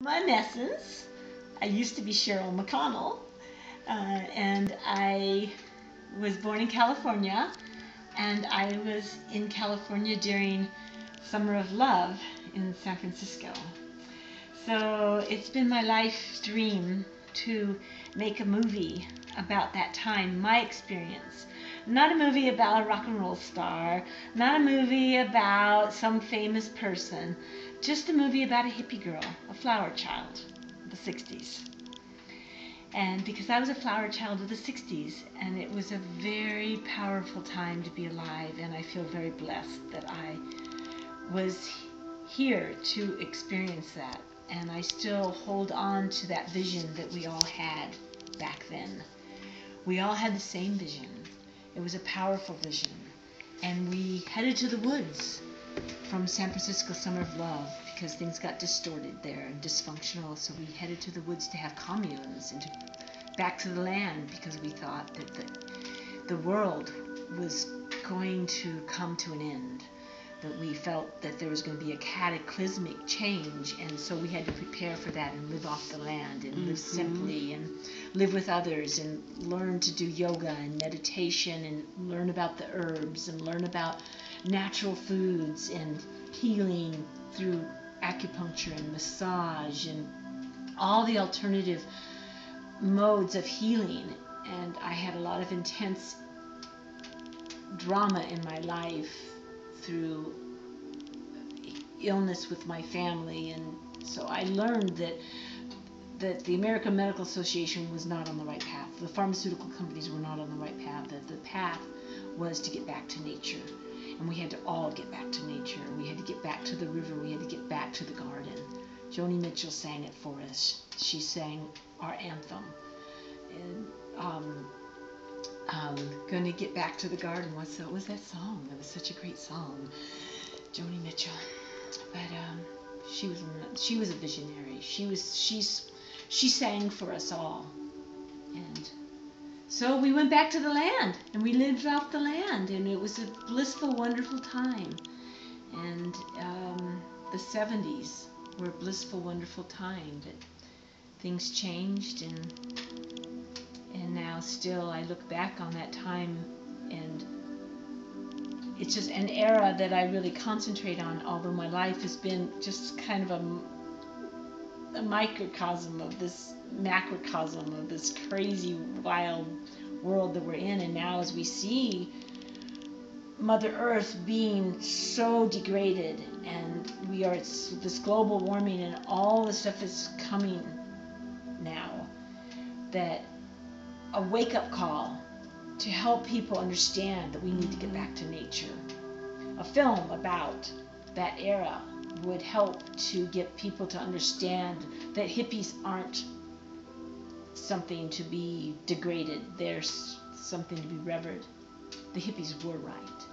Luma Nessence. I used to be Cheryl McConnell, and I was born in California, and I was in California during Summer of Love in San Francisco. So it's been my life dream to make a movie about that time, my experience. Not a movie about a rock and roll star, not a movie about some famous person, just a movie about a hippie girl, a flower child of the 60s. And because I was a flower child of the 60s, and it was a very powerful time to be alive, and I feel very blessed that I was here to experience that. And I still hold on to that vision that we all had back then. We all had the same vision. It was a powerful vision. And we headed to the woods from San Francisco Summer of Love because things got distorted there and dysfunctional. So we headed to the woods to have communes and back to the land because we thought that the world was going to come to an end. That we felt that there was going to be a cataclysmic change, and so we had to prepare for that and live off the land and live simply and live with others and learn to do yoga and meditation and learn about the herbs and learn about natural foods and healing through acupuncture and massage and all the alternative modes of healing. And I had a lot of intense drama in my life through illness with my family, and so I learned that the American Medical Association was not on the right path. The pharmaceutical companies were not on the right path. That the path was to get back to nature, and we had to all get back to nature. We had to get back to the river. We had to get back to the garden. Joni Mitchell sang it for us. She sang our anthem, and gonna get back to the garden. What was that song? That was such a great song, Joni Mitchell. But she was a visionary. She sang for us all, and so we went back to the land and we lived off the land, and it was a blissful, wonderful time. And the 70s were a blissful, wonderful time. But things changed, and now still I look back on that time, and it's just an era that I really concentrate on, although my life has been just kind of a microcosm of this macrocosm of this crazy, wild world that we're in. And now as we see Mother Earth being so degraded, and we are this global warming and all the stuff is coming now, that a wake-up call to help people understand that we need to get back to nature. A film about that era would help to get people to understand that hippies aren't something to be degraded. They're something to be revered. The hippies were right.